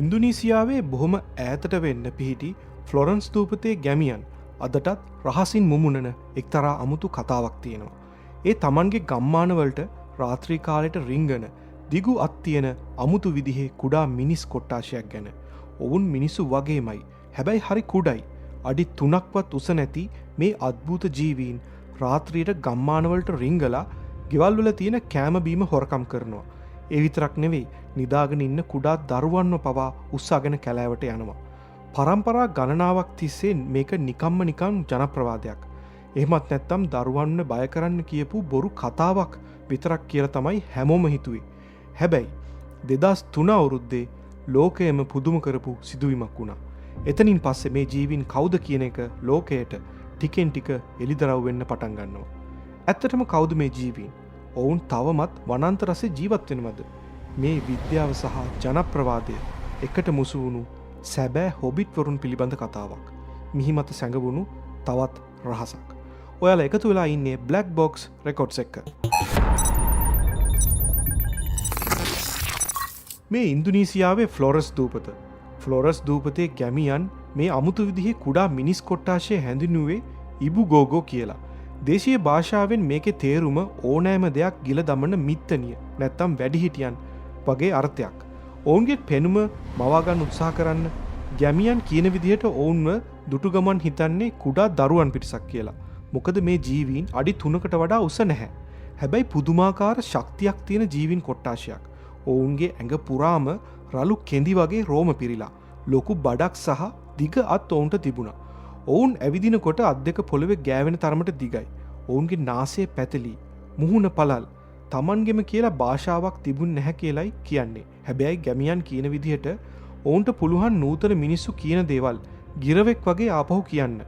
ඉන්දුනීසියාවේ බොහොම ඈතට වෙන්න පිහිටි ෆ්ලොරන්ස් දූපතේ ගැමියන් අදටත් රහසින් මුමුණන එක්තරා අමුතු කතාවක් තියෙනවා. ඒ තමන්ගේ ගම්මානවලට රාත්‍රී කාලෙට රිංගන දිගු අත් තියෙන අමුතු විදිහේ කුඩා මිනිස් කොට්ටාශයක් ගැන. ඔවුන් මිනිස්සු වගේමයි. හැබැයි හරි කුඩයි. අඩි 3ක්වත් උස නැති මේ අද්භූත ජීවීන් රාත්‍රියට ගම්මානවලට රිංගලා ගෙවල් වල තියෙන කෑම බීම හොරකම් කරනවා. ඒ විතරක් නෙවෙයි, නිදාගෙන ඉන්න කුඩා දරුවන්ව පවා උස්සගෙන කැලෑවට යනවා. පරම්පරා ගණනාවක් තිස්සේ මේක නිකම්ම නිකන් ජනප්‍රවාදයක්. එහෙමත් නැත්තම් දරුවන්ව බය කරන්න කියපු බොරු කතාවක් විතරක් කියලා තමයි හැමෝම හිතුවේ. හැබැයි 2003 අවුරුද්දේ ලෝකයේම පුදුම කරපු සිදුවීමක් වුණා. එතනින් පස්සේ මේ ජීවීන් කවුද කියන එක ලෝකයට ටිකෙන් ටික එළිදරව් වෙන්න පටන් ගන්නවා. ඇත්තටම කවුද මේ ජීවීන්? ඔවුන් තවමත් වනාන්තරයේ ජීවත් වෙනවද? මේ විද්‍යාව සහ ජනප්‍රවාදය එකට මුසු වුණු සැබෑ හොබිට් වරුන් පිළිබඳ කතාවක්. මිහි මත සැඟවුණු තවත් රහසක්. ඔයාලා එකතු වෙලා ඉන්නේ බ්ලැක් බොක්ස් රෙකෝඩ්ස් එක්ක. මේ ඉන්දුනීසියාවේ ෆ්ලොරස් දූපත. ෆ්ලොරස් දූපතේ ගැමියන් මේ අමුතු විදිහේ කුඩා මිනිස් කොට්ටාශය හැඳින්වුවේ ඉබුගෝගෝ කියලා. දේශීය භාෂාවෙන් මේකේ තේරුම ඕනෑම දෙයක් ගිල දමන මිත්තනිය නැත්තම් වැඩිහිටියන් වගේ අර්ථයක්. ඔවුන්ගේ පෙනුම මවාගන්න උත්සාහ කරන්න ගැමියන් කියන විදිහට ඔවුන්ව දුටුගමන් හිතන්නේ කුඩා දරුවන් පිරිසක් කියලා. මොකද මේ ජීවීන් අඩි 3කට වඩා උස නැහැ. හැබැයි පුදුමාකාර ශක්තියක් තියෙන ජීවීන් කොට්ටාශයක්. ඔවුන්ගේ ඇඟ පුරාම රළු කෙඳි වගේ රෝම පිරිලා ලොකු බඩක් සහ දිග අත් ඔවුන්ට තිබුණා. ඔවුන් ඇවිදිනකොට අත් දෙක පොළවේ ගෑවෙන තරමට දිගයි. ඔවුන්ගේ නාසය පැතලි, මුහුණ පළල්. තමන්ගෙම කියලා භාෂාවක් තිබුණ නැහැ කියලයි කියන්නේ. හැබැයි ගැමියන් කියන විදිහට ඔවුන්ට පුළුවන් නූතන මිනිස්සු කියන දේවල් ගිරවෙක් වගේ ආපහු කියන්න.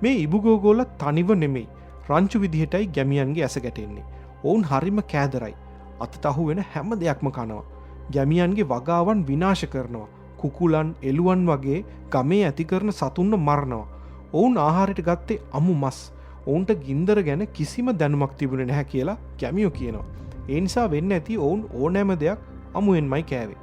මේ ඉබුගෝගෝල තනිව නෙමෙයි, රංචු විදිහටයි ගැමියන්ගේ ඇස ගැටෙන්නේ. ඔවුන් හරිම කෑදරයි. අතට අහු වෙන හැම දෙයක්ම කනවා. ගැමියන්ගේ වගාවන් විනාශ කරනවා. කුකුලන්, එළුවන් වගේ ගමේ ඇති කරන සතුන්ව මරනවා. ඔවුන් ආහාරයට ගත්තේ අමු මස්. ඔවුන්ට ගින්දර ගැන කිසිම දැනුමක් තිබුණේ නැහැ කියලා ගැමියෝ කියනවා. ඒ නිසා වෙන්න ඇති ඔවුන් ඕනෑම දෙයක් අමුෙන්මයි කෑවේ.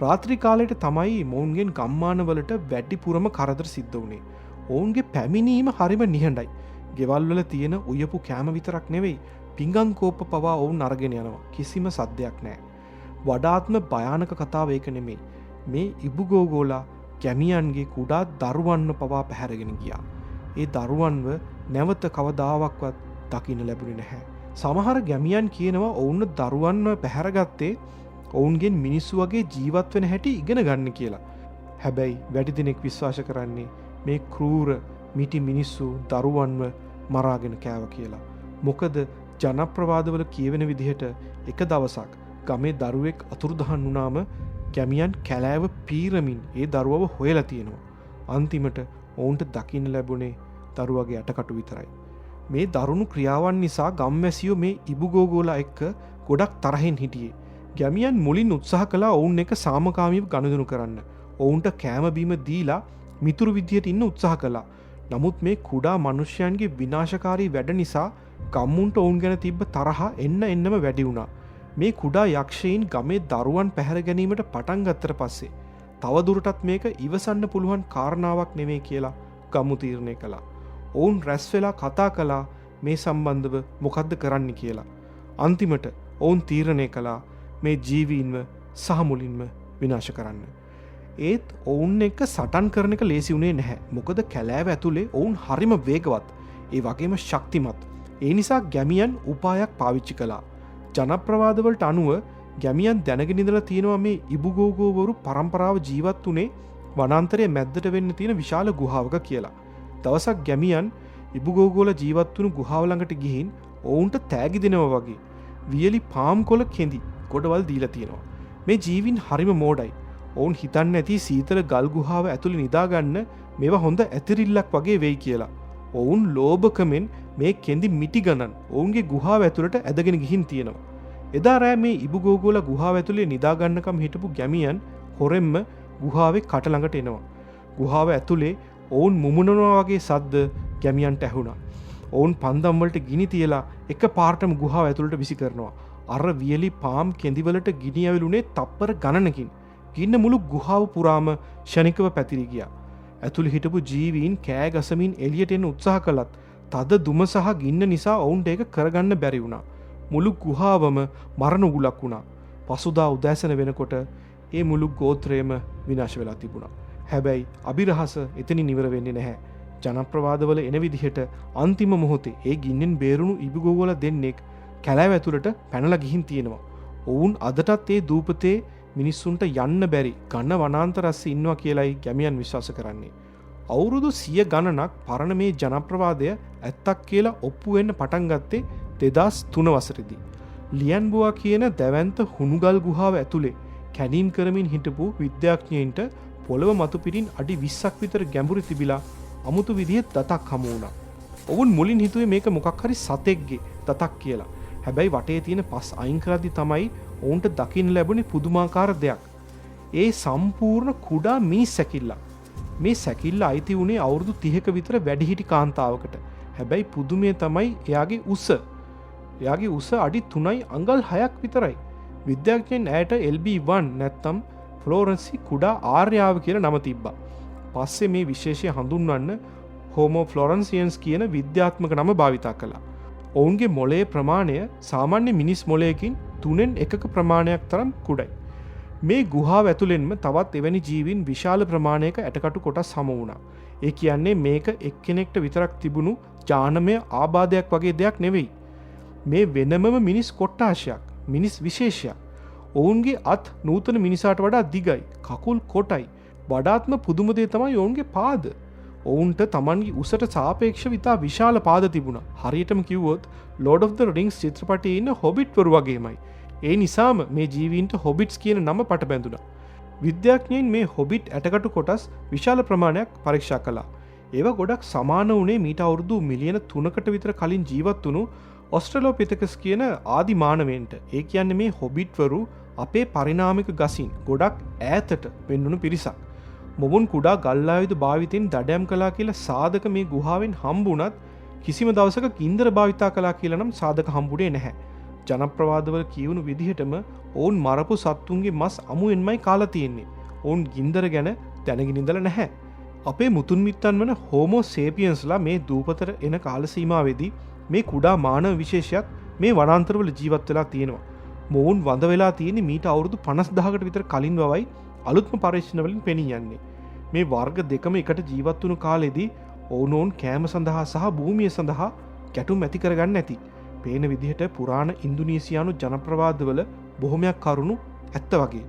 රාත්‍රී කාලයට තමයි මොවුන්ගෙන් ගම්මානවලට වැඩිපුරම කරදර සිද්ධ වුණේ. ඔවුන්ගේ පැමිණීම හරිම නිහඬයි. ගෙවල් වල තියෙන උයපු කෑම විතරක් නෙවෙයි, පිඟන් කෝප්ප පවා ඔවුන් අරගෙන යනවා. කිසිම සද්දයක් නැහැ. වඩාත්ම භයානක කතාව ඒක නෙමෙයි. මේ ඉබුගෝගෝලා ගැමියන්ගේ කුඩා දරුවන්ව පවා පැහැරගෙන ගියා. ඒ දරුවන්ව නැවත කවදාවක්වත් දකින්න ලැබුණේ නැහැ. සමහර ගැමියන් කියනවා ඔවුන් දරුවන්ව පැහැරගත්තේ ඔවුන්ගෙන් මිනිස්සු වගේ ජීවත් වෙන හැටි ඉගෙන ගන්න කියලා. හැබැයි වැඩි දෙනෙක් විශ්වාස කරන්නේ මේ ක්‍රූර මිටි මිනිස්සු දරුවන්ව මරාගෙන කෑව කියලා. මොකද ජනප්‍රවාදවල කියවෙන විදිහට එක දවසක් ගමේ දරුවෙක් අතුරුදහන් වුණාම ගැමියන් කැලෑව පීරමින් ඒ දරුවව හොයලා තියෙනවා. අන්තිමට ඔවුන්ට දකින්න ලැබුණේ දරුවගේ යටකටු විතරයි. මේ දරුණු ක්‍රියාවන් නිසා ගම්වැසියෝ මේ ඉබුගෝගෝලා එක්ක ගොඩක් තරහින් හිටියේ. ගැමියන් මුලින් උත්සාහ කළා ඔවුන් එක සාමකාමීව ගනුදෙනු කරන්න. ඔවුන්ට කෑම බීම දීලා මිතුරු විදියට ඉන්න උත්සාහ කළා. නමුත් මේ කුඩා මිනිසයන්ගේ විනාශකාරී වැඩ නිසා ගම්මුන්ට ඔවුන් ගැන තිබ්බ තරහ එන්නම වැඩි වුණා. මේ කුඩා යක්ෂයින් ගමේ දරුවන් පැහැර ගැනීමට පටන් ගත්තට පස්සේ තවදුරටත් මේක ඉවසන්න පුළුවන් කාරණාවක් නෙමෙයි කියලා ගම්මු තීරණය කළා. ඔවුන් රැස් වෙලා කතා කළා මේ සම්බන්ධව මොකද්ද කරන්න කියලා. අන්තිමට ඔවුන් තීරණය කළා මේ ජීවීන්ව සහ මුලින්ම විනාශ කරන්න. ඒත් ඔවුන් එක්ක සටන් කරන එක ලේසි වුණේ නැහැ. මොකද කැලෑව ඇතුලේ ඔවුන් හරිම වේගවත්, ඒ වගේම ශක්තිමත්. ඒ නිසා ගැමියන් උපායක් පාවිච්චි කළා. ජනප්‍රවාදවලට අනුව ගැමියන් දැනගෙන ඉඳලා තියෙනවා මේ ඉබුගෝගෝවරු පරම්පරාව ජීවත් වුණේ වනාන්තරයේ මැද්දට වෙන්න තියෙන විශාල ගුහාවක කියලා. දවසක් ගැමියන් ඉබුගෝගෝල ජීවත් වුණු ගුහාව ළඟට ගිහින් ඔවුන්ට තෑගි දෙනවා වගේ වියලි පාම් කොළ කෙඳි ගොඩවල් දීලා තියෙනවා. මේ ජීවීන් හරිම මෝඩයි. ඔවුන් හිතන්නේ නැති සීතල ගල් ගුහාව ඇතුලේ නිදාගන්න මේවා හොඳ ඇතිරිල්ලක් වගේ වෙයි කියලා. ඔවුන් ලෝභකමෙන් මේ කෙඳි මිටි ගණන් ඔවුන්ගේ ගුහාව ඇතුළට ඇදගෙන ගිහින් තියෙනවා. එදා රෑ මේ ඉබුගෝගෝලා ගුහාව ඇතුලේ නිදාගන්නකම් හිටපු ගැමියන් හොරෙන්ම ගුහාවේ කට ළඟට එනවා. ගුහාව ඇතුලේ ඔවුන් මුමුණනවා වගේ සද්ද ගැමියන්ට ඇහුණා. ඔවුන් පන්දම් වලට ගිනි තියලා එක පාරටම ගුහාව ඇතුළට විසි කරනවා. අර වියලි පාම් කෙඳිවලට ගිනි ඇවිලුනේ තප්පර ගණනකින්. ගින්න මුළු ගුහාව පුරාම ෂණිකව පැතිරි ගියා. ඇතුළේ හිටපු ජීවීන් කෑ ගසමින් එළියට එන්න උත්සාහ කළත් තද දුම සහ ගින්න නිසා ඔවුන්ට ඒක කරගන්න බැරි වුණා. මුළු ගුහාවම මරණ උගුලක් වුණා. පසුදා උදෑසන වෙනකොට ඒ මුළු ගෝත්‍රයම විනාශ වෙලා තිබුණා. හැබැයි අභිරහස එතනින් ඉවර වෙන්නේ නැහැ. ජනප්‍රවාදවල එන විදිහට අන්තිම මොහොතේ ඒ ගින්නෙන් බේරුණු ඉබුගෝවල දෙන්නෙක් කැලෑව ඇතුළට පැනලා ගිහින් තියෙනවා. ඔවුන් අදටත් ඒ දූපතේ මිනිස්සුන්ට යන්න බැරි ඝන වනාන්තර රැස්සේ ඉන්නවා කියලයි ගැමියන් විශ්වාස කරන්නේ. අවුරුදු 100 ගණනක් පරණ මේ ජනප්‍රවාදය ඇත්තක් කියලා ඔප්පු වෙන්න පටන් ගත්තේ 2003 වසරේදී. ලියන්බුවා කියන දැවැන්ත හුණුගල් ගුහාව ඇතුලේ කැණීම් කරමින් හිටපු විද්‍යාඥයින්ට පොළව මතු පිටින් අඩි 20ක් විතර ගැඹුරු තිබිලා අමුතු විදිහේ දතක් හමු වුණා. ඔවුන් මුලින් හිතුවේ මේක මොකක් හරි සතෙක්ගේ දතක් කියලා. හැබැයි වටේ තියෙන පස් අයින් කරද්දි තමයි ඔවුන්ට දකින්න ලැබුණේ පුදුමාකාර දෙයක්. ඒ සම්පූර්ණ කුඩා මිනිස් සැකිල්ලක්. මේ සැකිල්ල අයිති වුණේ අවුරුදු 30ක විතර වැඩිහිටි කාන්තාවකට. හැබැයි පුදුමය තමයි එයාගේ උස. එයාගේ උස අඩි 3යි අඟල් 6ක් විතරයි. විද්‍යාඥයන් ඇයට LB1 නැත්තම් ෆ්ලෝරන්සි කුඩා ආර්යාව කියලා නම තිබ්බා. පස්සේ මේ විශේෂය හඳුන්වන්න හෝමෝ ෆ්ලොරන්සියන්ස් කියන විද්‍යාත්මක නම භාවිතා කළා. ඔවුන්ගේ මොළයේ ප්‍රමාණය සාමාන්‍ය මිනිස් මොළයකින් 3න් 1ක ප්‍රමාණයක් තරම් කුඩයි. මේ ගුහාව ඇතුළෙන්ම තවත් එවැනි ජීවීන් විශාල ප්‍රමාණයක ඇටකටු කොටස් හමු වුණා. ඒ කියන්නේ මේක එක්කෙනෙක්ට විතරක් තිබුණු ජානමය ආබාධයක් වගේ දෙයක් නෙවෙයි. මේ වෙනමම මිනිස් කොට්ටාශයක්, මිනිස් විශේෂයක්. ඔවුන්ගේ අත් නූතන මිනිසාට වඩා දිගයි, කකුල් කොටයි. වඩාත්ම පුදුම දේ තමයි ඔවුන්ගේ පාද. ඔවුන්ට තමන්ගේ උසට සාපේක්ෂව ඉතා විශාල පාද තිබුණා. හරියටම කිව්වොත් Lord of the Rings චිත්‍රපටයේ ඉන්න හොබිට්වරු වගේමයි. ඒ නිසාම මේ ජීවීන්ට හොබිට්ස් කියන නම පට බැඳුණා. විද්‍යාඥයින් මේ හොබිට් ඇටකටු කොටස් විශාල ප්‍රමාණයක් පරීක්ෂා කළා. ඒවා ගොඩක් සමාන වුණේ මීට අවුරුදු මිලියන 3කට විතර කලින් ජීවත් වුණු ඔස්ට්‍රලෝපිතකස් කියන ආදි මානවයන්ට. ඒ කියන්නේ මේ හොබිට්වරු අපේ පරිණාමික ගසින් ගොඩක් ඈතට වෙන්නුණු පිරිසක්. මොවුන් කුඩා ගල්ආයුධ භාවිතයෙන් දඩයම් කළා කියලා සාධක මේ ගුහාවෙන් හම්බුණත් කිසිම දවසක ගින්දර භාවිතා කළා කියලා නම් සාධක හම්බුනේ නැහැ. ජනප්‍රවාදවල කියවුණු විදිහටම ඔවුන් මරපු සත්තුන්ගේ මස් අමුෙන්මයි කාලා තියෙන්නේ. ඔවුන් ගින්දර ගැන දැනගෙන ඉඳලා නැහැ. අපේ මුතුන් මිත්තන් වන හෝමෝ සේපියන්ස්ලා මේ දූපතට එන කාල සීමාවේදී මේ කුඩා මානව විශේෂයක් මේ වනාන්තරවල ජීවත් වෙලා තියෙනවා. මොවුන් වඳ වෙලා තියෙන්නේ මීට අවුරුදු 50000කට විතර කලින් වවයි අලුත්ම පරීක්ෂණ වලින් පෙනී යන්නේ. මේ වර්ග දෙකම එකට ජීවත් වුණු කාලෙදී ඔවුන් කෑම සඳහා සහ භූමිය සඳහා ගැටුම් ඇති කරගන්න ඇති. පේන විදිහට පුරාණ ඉන්දුනීසියානු ජනප්‍රවාදවල බොහොමයක් කරුණු ඇත්ත වගේ.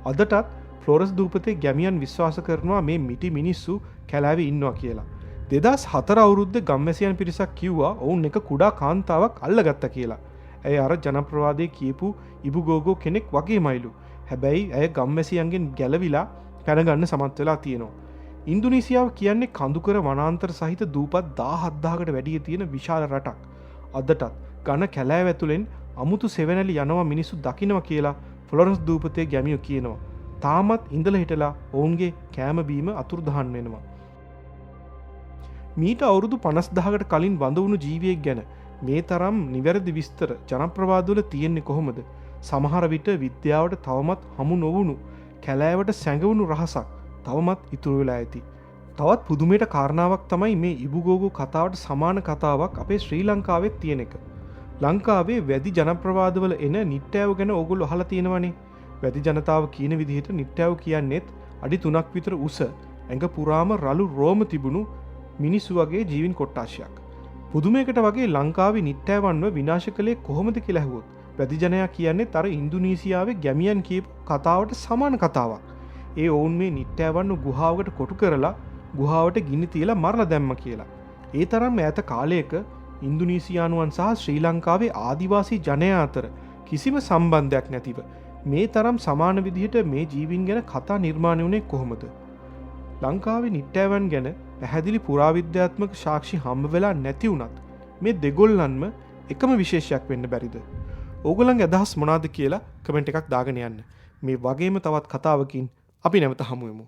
අදටත් ෆ්ලෝරස් දූපතේ ගැමියන් විශ්වාස කරනවා මේ මිටි මිනිස්සු කැලෑවේ ඉන්නවා කියලා. 2004 අවුරුද්දේ ගම්වැසියන් පිරිසක් කිව්වා ඔවුන් එක කුඩා කාන්තාවක් අල්ලගත්තා කියලා. ඇය අර ජනප්‍රවාදයේ කියපු ඉබුගෝගෝ කෙනෙක් වගේමයිලු. හැබැයි ඇය ගම්වැසියන්ගෙන් ගැලවිලා පැනගන්න සමත් වෙලා තියෙනවා. ඉන්දුනීසියාව කියන්නේ කඳුකර වනාන්තර සහිත දූපත් 17000කට වැඩිය තියෙන විශාල රටක්. අදටත් ඝන කැලෑව ඇතුලෙන් අමුතු සෙවණැලි යනවා මිනිස්සු දකින්නවා කියලා ෆ්ලොරන්ස් දූපතේ ගැමියෝ කියනවා. තාමත් ඉඳලා හිටලා ඔවුන්ගේ කෑම බීම අතුරුදහන් වෙනවා. මීට අවුරුදු 50000කට කලින් වඳ වුණු ජීවියෙක් ගැන මේ තරම් නිවැරදි විස්තර ජනප්‍රවාදවල තියෙන්නේ කොහොමද? සමහර විට විද්‍යාවට තවමත් හමු නොවුණු කැලෑවට සැඟවුණු රහසක් තවමත් ඉතුරු වෙලා ඇති. තවත් පුදුමයට කාරණාවක් තමයි මේ ඉබුගෝගෝ කතාවට සමාන කතාවක් අපේ ශ්‍රී ලංකාවෙත් තියෙන එක. ලංකාවේ වැඩි ජනප්‍රවාදවල එන නිට්ටෑව ගැන ඕගොල්ලෝ අහලා තියෙනවනේ. වැඩි ජනතාව කියන විදිහට නිට්ටෑව කියන්නේත් අඩි 3ක් විතර උස ඇඟ පුරාම රළු රෝම තිබුණු මිනිස්සු වගේ ජීවින් කොට්ටාශයක්. පුදුමයකට වගේ ලංකාවේ නිට්ටෑවන්ව විනාශ කළේ කොහොමද කියලා ඇහුවොත් වැඩි ජනයා කියන්නේ තර ඉන්දුනීසියාවේ ගැමියන් කියපු කතාවට සමාන කතාවක්. ඒ ඔවුන් මේ නිට්ටෑවන්ව ගුහාවකට කොටු කරලා ගුහාවට ගිනි තියලා මරලා දැම්ම කියලා. ඒ තරම් ඈත කාලයක ඉන්දුනීසියානුවන් සහ ශ්‍රී ලංකාවේ ආදිවාසී ජනයා අතර කිසිම සම්බන්ධයක් නැතිව මේ තරම් සමාන විදිහට මේ ජීවීන් ගැන කතා නිර්මාණය වුණේ කොහොමද? ලංකාවේ නිට්ටෑවන් ගැන පැහැදිලි පුරාවිද්‍යාත්මක සාක්ෂි හම්බ වෙලා නැති වුණත් මේ දෙගොල්ලන්ම එකම විශේෂයක් වෙන්න බැරිද? ඕගොල්ලන්ගේ අදහස් මොනවාද කියලා කමෙන්ට් එකක් දාගෙන යන්න. මේ වගේම තවත් කතාවකින් අපි නැවත හමු වෙමු.